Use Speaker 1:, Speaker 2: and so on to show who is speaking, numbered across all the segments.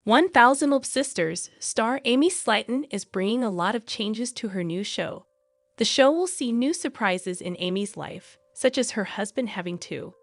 Speaker 1: 1000 Love Sisters star Amy Slayton is bringing a lot of changes to her new show. The show will see new surprises in Amy's life, such as her husband having two.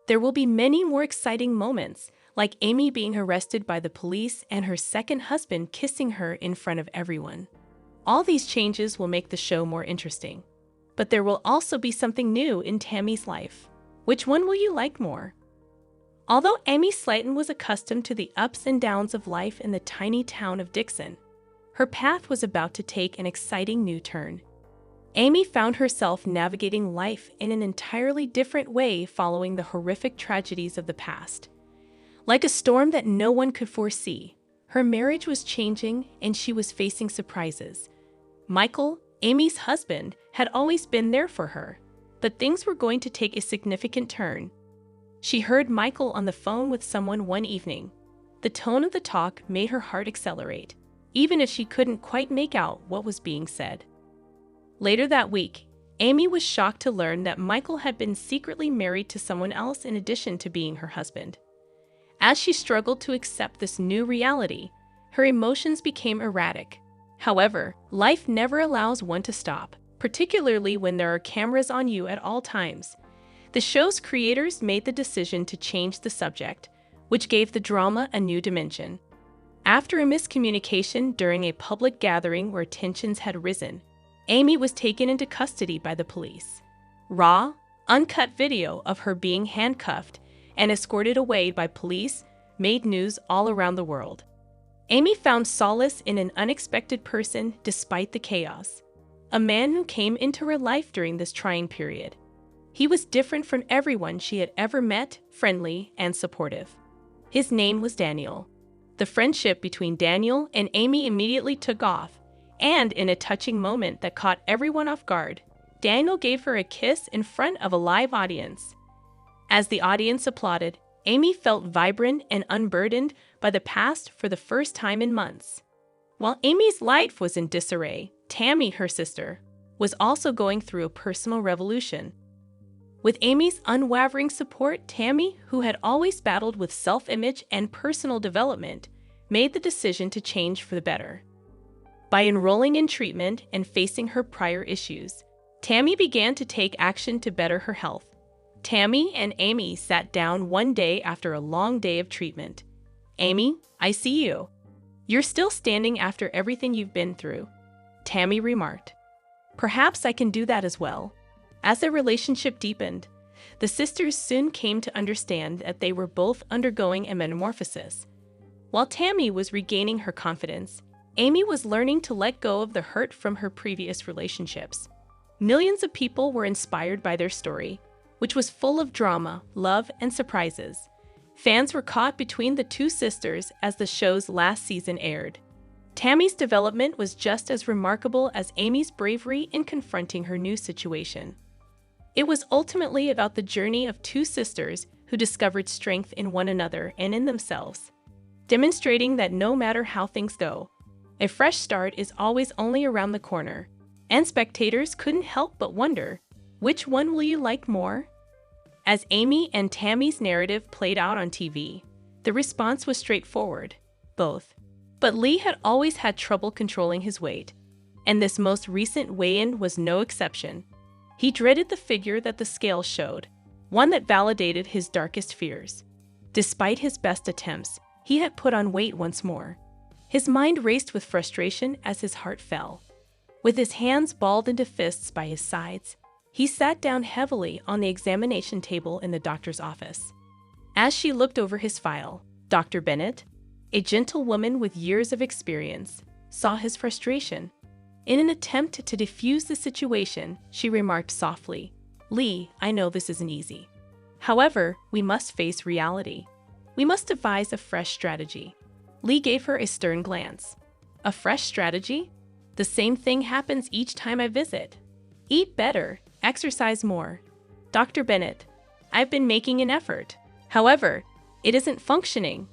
Speaker 1: There will be many more exciting moments, like Amy being arrested by the police and her second husband kissing her in front of everyone. All these changes will make the show more interesting. But there will also be something new in Tammy's life. Which one will you like more? Although Amy Slayton was accustomed to the ups and downs of life in the tiny town of Dixon, her path was about to take an exciting new turn. Amy found herself navigating life in an entirely different way following the horrific tragedies of the past. Like a storm that no one could foresee, her marriage was changing and she was facing surprises. Michael, Amy's husband, had always been there for her, but things were going to take a significant turn. She heard Michael on the phone with someone one evening. The tone of the talk made her heart accelerate, even if she couldn't quite make out what was being said. Later that week, Amy was shocked to learn that Michael had been secretly married to someone else in addition to being her husband. As she struggled to accept this new reality, her emotions became erratic. However, life never allows one to stop, particularly when there are cameras on you at all times. The show's creators made the decision to change the subject, which gave the drama a new dimension. After a miscommunication during a public gathering where tensions had risen, Amy was taken into custody by the police. Raw, uncut video of her being handcuffed and escorted away by police made news all around the world. Amy found solace in an unexpected person despite the chaos, a man who came into her life during this trying period. He was different from everyone she had ever met, friendly and supportive. His name was Daniel. The friendship between Daniel and Amy immediately took off, and in a touching moment that caught everyone off guard, Daniel gave her a kiss in front of a live audience. As the audience applauded, Amy felt vibrant and unburdened by the past for the first time in months. While Amy's life was in disarray, Tammy, her sister, was also going through a personal revolution. With Amy's unwavering support, Tammy, who had always battled with self-image and personal development, made the decision to change for the better. By enrolling in treatment and facing her prior issues, Tammy began to take action to better her health. Tammy and Amy sat down one day after a long day of treatment. "Amy, I see you. You're still standing after everything you've been through," Tammy remarked. "Perhaps I can do that as well." As their relationship deepened, the sisters soon came to understand that they were both undergoing a metamorphosis. While Tammy was regaining her confidence, Amy was learning to let go of the hurt from her previous relationships. Millions of people were inspired by their story, which was full of drama, love, and surprises. Fans were caught between the two sisters as the show's last season aired. Tammy's development was just as remarkable as Amy's bravery in confronting her new situation. It was ultimately about the journey of two sisters who discovered strength in one another and in themselves, demonstrating that no matter how things go, a fresh start is always only around the corner, and spectators couldn't help but wonder, which one will you like more? As Amy and Tammy's narrative played out on TV, the response was straightforward: both. But Lee had always had trouble controlling his weight, and this most recent weigh-in was no exception. He dreaded the figure that the scale showed, one that validated his darkest fears. Despite his best attempts, he had put on weight once more. His mind raced with frustration as his heart fell. With his hands balled into fists by his sides, he sat down heavily on the examination table in the doctor's office. As she looked over his file, Dr. Bennett, a gentle woman with years of experience, saw his frustration. In an attempt to defuse the situation, she remarked softly, "Lee, I know this isn't easy. However, we must face reality. We must devise a fresh strategy." Lee gave her a stern glance. "A fresh strategy? The same thing happens each time I visit. Eat better, exercise more. Dr. Bennett, I've been making an effort. However, it isn't functioning."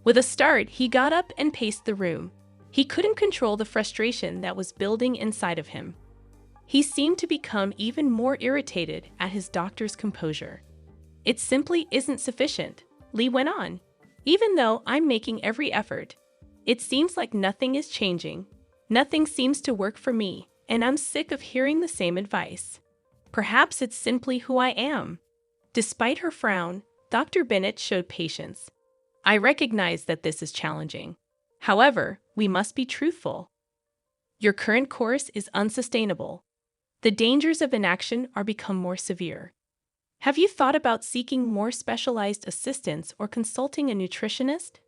Speaker 1: With a start, he got up and paced the room. He couldn't control the frustration that was building inside of him. He seemed to become even more irritated at his doctor's composure. "It simply isn't sufficient," Lee went on. Even though I'm making every effort, it seems like nothing is changing. Nothing seems to work for me, and I'm sick of hearing the same advice. Perhaps it's simply who I am. Despite her frown, Dr. Bennett showed patience. I recognize that this is challenging. However, we must be truthful. Your current course is unsustainable. The dangers of inaction are become more severe. Have you thought about seeking more specialized assistance or consulting a nutritionist?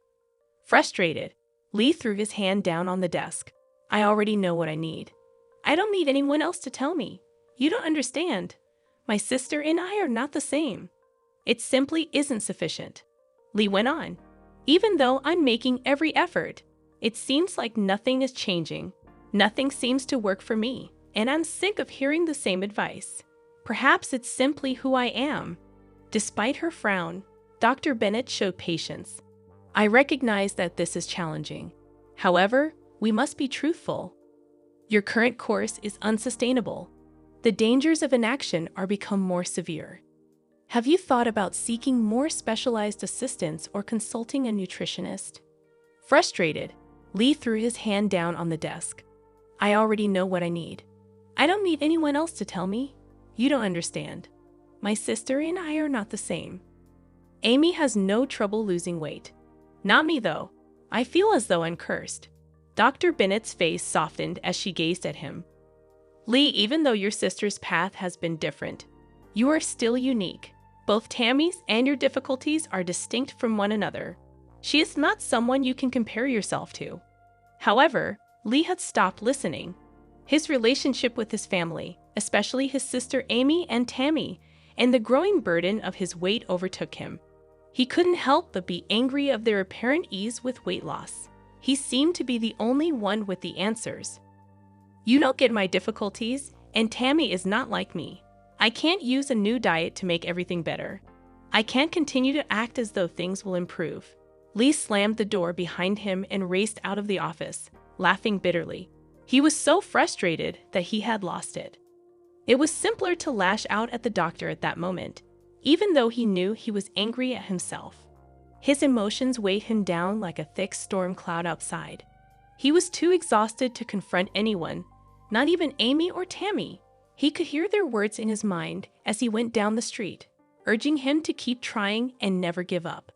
Speaker 1: Frustrated, Lee threw his hand down on the desk. I already know what I need. I don't need anyone else to tell me. You don't understand. My sister and I are not the same. It simply isn't sufficient. Lee went on. Even though I'm making every effort, it seems like nothing is changing. Nothing seems to work for me, and I'm sick of hearing the same advice. Perhaps it's simply who I am. Despite her frown, Dr. Bennett showed patience. I recognize that this is challenging. However, we must be truthful. Your current course is unsustainable. The dangers of inaction are become more severe. Have you thought about seeking more specialized assistance or consulting a nutritionist? Frustrated, Lee threw his hand down on the desk. I already know what I need. I don't need anyone else to tell me. You don't understand. My sister and I are not the same. Amy has no trouble losing weight. Not me, though. I feel as though I'm cursed. Dr. Bennett's face softened as she gazed at him. Lee, even though your sister's path has been different, you are still unique. Both Tammy's and your difficulties are distinct from one another. She is not someone you can compare yourself to. However, Lee had stopped listening. His relationship with his family, especially his sister Amy and Tammy, and the growing burden of his weight overtook him. He couldn't help but be angry of their apparent ease with weight loss. He seemed to be the only one with the answers. You don't get my difficulties, and Tammy is not like me. I can't use a new diet to make everything better. I can't continue to act as though things will improve. Lee slammed the door behind him and raced out of the office, laughing bitterly. He was so frustrated that he had lost it. It was simpler to lash out at the doctor at that moment, even though he knew he was angry at himself. His emotions weighed him down like a thick storm cloud outside. He was too exhausted to confront anyone, not even Amy or Tammy. He could hear their words in his mind as he went down the street, urging him to keep trying and never give up.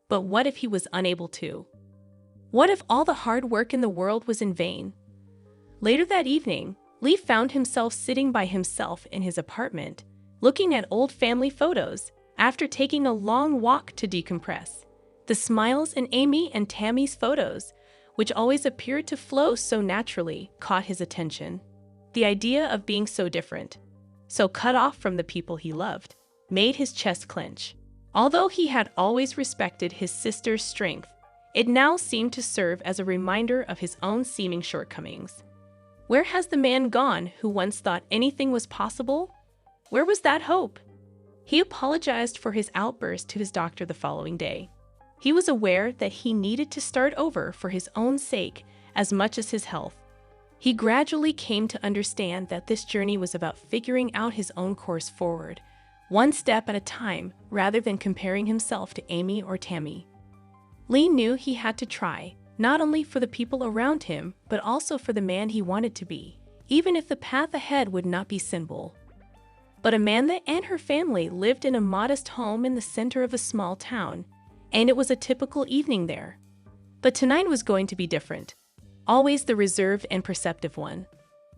Speaker 1: But what if he was unable to? What if all the hard work in the world was in vain? Later that evening, Lee found himself sitting by himself in his apartment, looking at old family photos after taking a long walk to decompress. The smiles in Amy and Tammy's photos, which always appeared to flow so naturally, caught his attention. The idea of being so different, so cut off from the people he loved, made his chest clench. Although he had always respected his sister's strength, it now seemed to serve as a reminder of his own seeming shortcomings. Where has the man gone who once thought anything was possible? Where was that hope? He apologized for his outburst to his doctor the following day. He was aware that he needed to start over for his own sake as much as his health. He gradually came to understand that this journey was about figuring out his own course forward, one step at a time, rather than comparing himself to Amy or Tammy. Lee knew he had to try, not only for the people around him, but also for the man he wanted to be, even if the path ahead would not be simple. But Amanda and her family lived in a modest home in the center of a small town, and it was a typical evening there. But tonight was going to be different, always the reserved and perceptive one.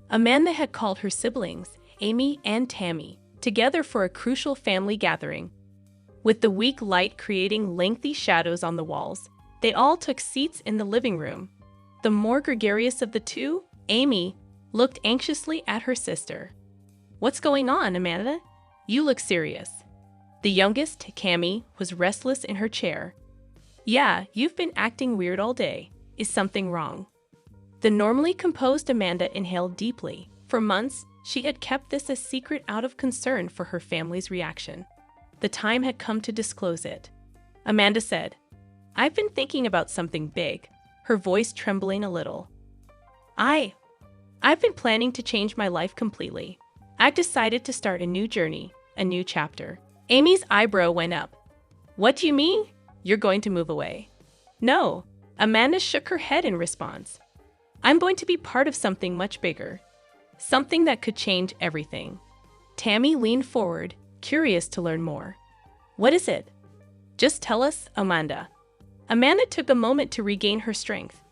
Speaker 1: Amanda had called her siblings, Amy and Tammy, together for a crucial family gathering. With the weak light creating lengthy shadows on the walls, they all took seats in the living room. The more gregarious of the two, Amy, looked anxiously at her sister. "What's going on, Amanda? You look serious." The youngest, Tammy, was restless in her chair. "Yeah, you've been acting weird all day. Is something wrong?" The normally composed Amanda inhaled deeply. For months, she had kept this a secret out of concern for her family's reaction. The time had come to disclose it. Amanda said, "I've been thinking about something big," her voice trembling a little. I've been planning to change my life completely. I've decided to start a new journey, a new chapter." Amy's eyebrow went up. "What do you mean? You're going to move away?" No, Amanda shook her head in response. I'm going to be part of something much bigger. Something that could change everything. Tammy leaned forward, curious to learn more. What is it? Just tell us, Amanda. Amanda took a moment to regain her strength.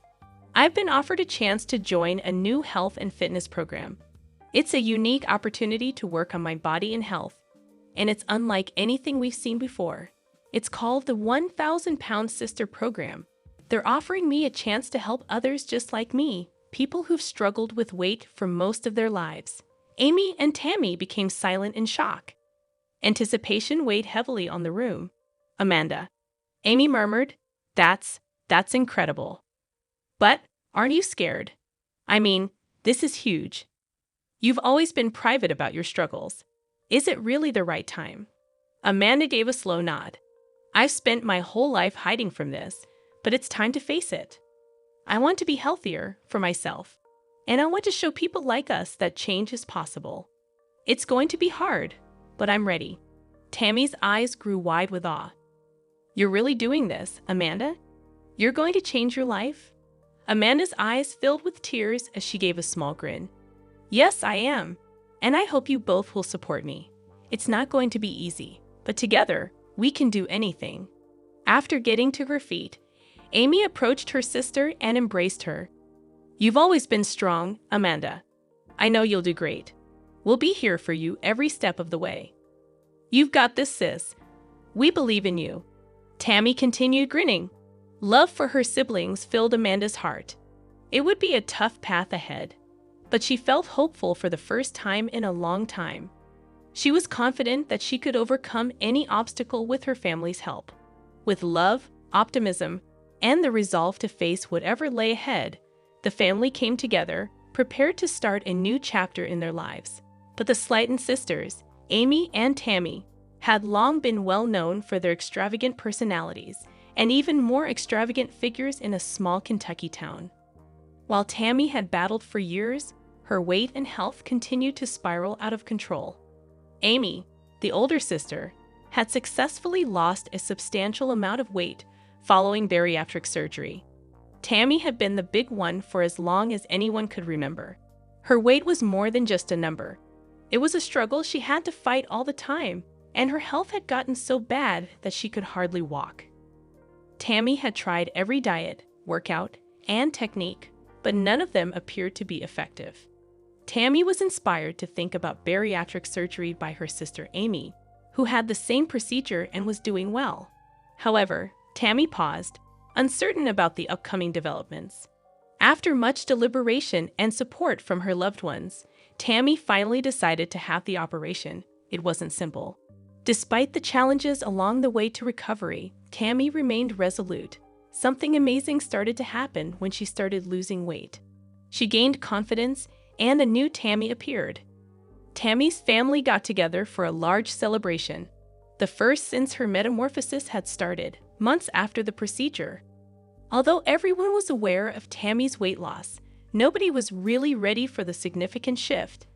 Speaker 1: I've been offered a chance to join a new health and fitness program. It's a unique opportunity to work on my body and health, and it's unlike anything we've seen before. It's called the 1,000-Pound Sister Program. They're offering me a chance to help others just like me, people who've struggled with weight for most of their lives. Amy and Tammy became silent in shock. Anticipation weighed heavily on the room. Amanda. Amy murmured, That's incredible. But aren't you scared? I mean, this is huge. You've always been private about your struggles. Is it really the right time? Amanda gave a slow nod. I've spent my whole life hiding from this, but it's time to face it. I want to be healthier for myself, and I want to show people like us that change is possible. It's going to be hard, but I'm ready. Tammy's eyes grew wide with awe. You're really doing this, Amanda? You're going to change your life? Amanda's eyes filled with tears as she gave a small grin. Yes, I am, and I hope you both will support me. It's not going to be easy, but together, we can do anything. After getting to her feet, Amy approached her sister and embraced her. You've always been strong, Amanda. I know you'll do great. We'll be here for you every step of the way. You've got this, sis. We believe in you. Tammy continued grinning. Love for her siblings filled Amanda's heart. It would be a tough path ahead, but she felt hopeful for the first time in a long time. She was confident that she could overcome any obstacle with her family's help. With love, optimism, and the resolve to face whatever lay ahead, the family came together, prepared to start a new chapter in their lives. But the Slayton sisters, Amy and Tammy, had long been well known for their extravagant personalities and even more extravagant figures in a small Kentucky town. While Tammy had battled for years, her weight and health continued to spiral out of control. Amy, the older sister, had successfully lost a substantial amount of weight following bariatric surgery. Tammy had been the big one for as long as anyone could remember. Her weight was more than just a number. It was a struggle she had to fight all the time, and her health had gotten so bad that she could hardly walk. Tammy had tried every diet, workout, and technique, but none of them appeared to be effective. Tammy was inspired to think about bariatric surgery by her sister Amy, who had the same procedure and was doing well. However, Tammy paused, uncertain about the upcoming developments. After much deliberation and support from her loved ones, Tammy finally decided to have the operation. It wasn't simple. Despite the challenges along the way to recovery, Tammy remained resolute. Something amazing started to happen when she started losing weight. She gained confidence, and a new Tammy appeared. Tammy's family got together for a large celebration, the first since her metamorphosis had started, months after the procedure. Although everyone was aware of Tammy's weight loss, nobody was really ready for the significant shift.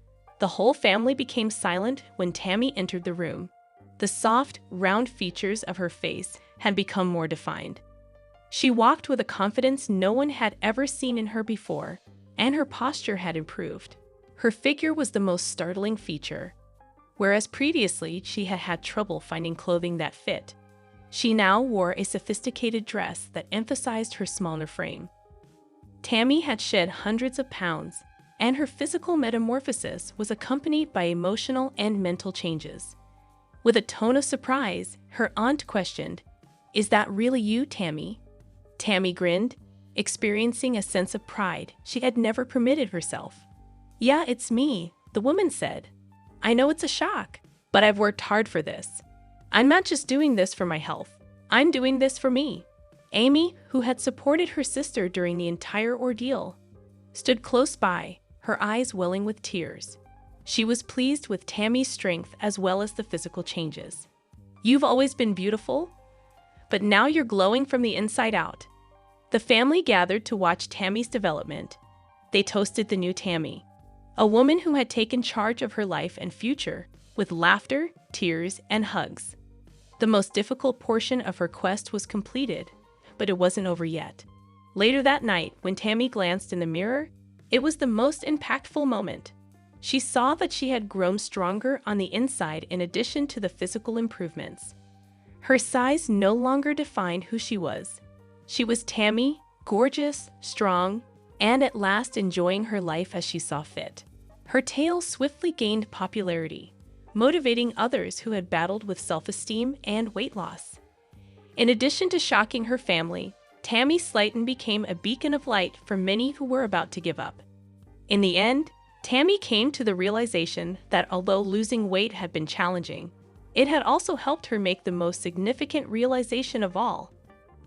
Speaker 1: The whole family became silent when Tammy entered the room. The soft, round features of her face had become more defined. She walked with a confidence no one had ever seen in her before, and her posture had improved. Her figure was the most startling feature. Whereas previously she had had trouble finding clothing that fit, she now wore a sophisticated dress that emphasized her smaller frame. Tammy had shed hundreds of pounds, and her physical metamorphosis was accompanied by emotional and mental changes. With a tone of surprise, her aunt questioned, "Is that really you, Tammy?" Tammy grinned, experiencing a sense of pride she had never permitted herself. "Yeah, it's me," the woman said. "I know it's a shock, but I've worked hard for this. I'm not just doing this for my health. I'm doing this for me." Amy, who had supported her sister during the entire ordeal, stood close by, her eyes welling with tears. She was pleased with Tammy's strength as well as the physical changes. "You've always been beautiful, but now you're glowing from the inside out." The family gathered to watch Tammy's development. They toasted the new Tammy, a woman who had taken charge of her life and future, with laughter, tears, and hugs. The most difficult portion of her quest was completed, but it wasn't over yet. Later that night, when Tammy glanced in the mirror, it was the most impactful moment. She saw that she had grown stronger on the inside in addition to the physical improvements. Her size no longer defined who she was. She was Tammy, gorgeous, strong, and at last enjoying her life as she saw fit. Her tale swiftly gained popularity, motivating others who had battled with self-esteem and weight loss. In addition to shocking her family, Tammy Slayton became a beacon of light for many who were about to give up. In the end, Tammy came to the realization that although losing weight had been challenging, it had also helped her make the most significant realization of all.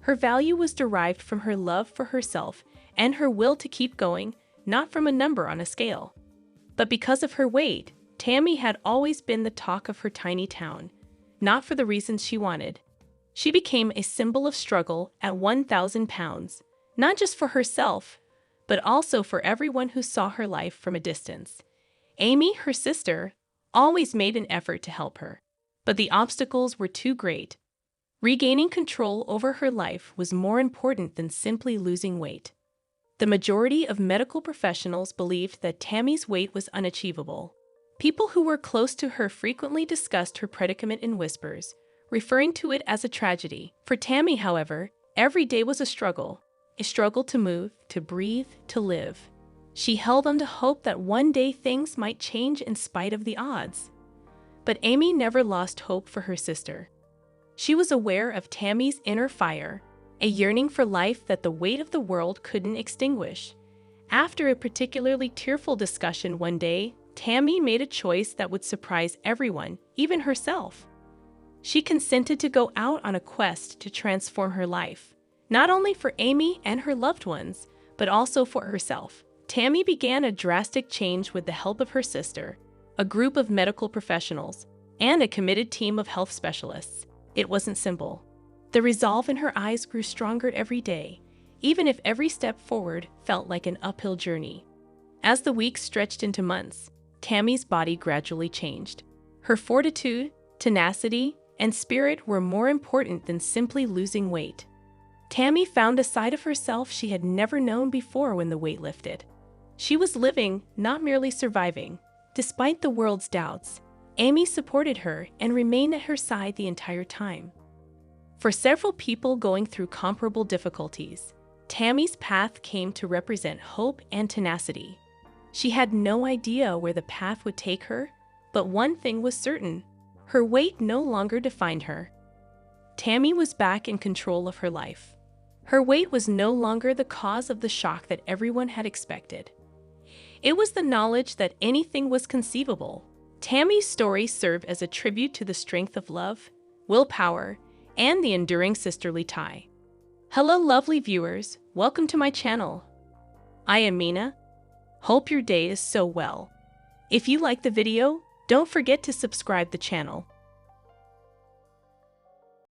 Speaker 1: Her value was derived from her love for herself and her will to keep going, not from a number on a scale. But because of her weight, Tammy had always been the talk of her tiny town, not for the reasons she wanted. She became a symbol of struggle at 1,000 pounds, not just for herself, but also for everyone who saw her life from a distance. Amy, her sister, always made an effort to help her, but the obstacles were too great. Regaining control over her life was more important than simply losing weight. The majority of medical professionals believed that Tammy's weight was unachievable. People who were close to her frequently discussed her predicament in whispers, referring to it as a tragedy. For Tammy, however, every day was a struggle to move, to breathe, to live. She held on to hope that one day things might change in spite of the odds. But Amy never lost hope for her sister. She was aware of Tammy's inner fire, a yearning for life that the weight of the world couldn't extinguish. After a particularly tearful discussion one day, Tammy made a choice that would surprise everyone, even herself. She consented to go out on a quest to transform her life, not only for Amy and her loved ones, but also for herself. Tammy began a drastic change with the help of her sister, a group of medical professionals, and a committed team of health specialists. It wasn't simple. The resolve in her eyes grew stronger every day, even if every step forward felt like an uphill journey. As the weeks stretched into months, Tammy's body gradually changed. Her fortitude, tenacity, and spirit were more important than simply losing weight. Tammy found a side of herself she had never known before when the weight lifted. She was living, not merely surviving. Despite the world's doubts, Amy supported her and remained at her side the entire time. For several people going through comparable difficulties, Tammy's path came to represent hope and tenacity. She had no idea where the path would take her, but one thing was certain: her weight no longer defined her. Tammy was back in control of her life. Her weight was no longer the cause of the shock that everyone had expected. It was the knowledge that anything was conceivable. Tammy's story served as a tribute to the strength of love, willpower, and the enduring sisterly tie. Hello lovely viewers, welcome to my channel. I am Mina. Hope your day is so well. If you like the video, don't forget to subscribe the channel.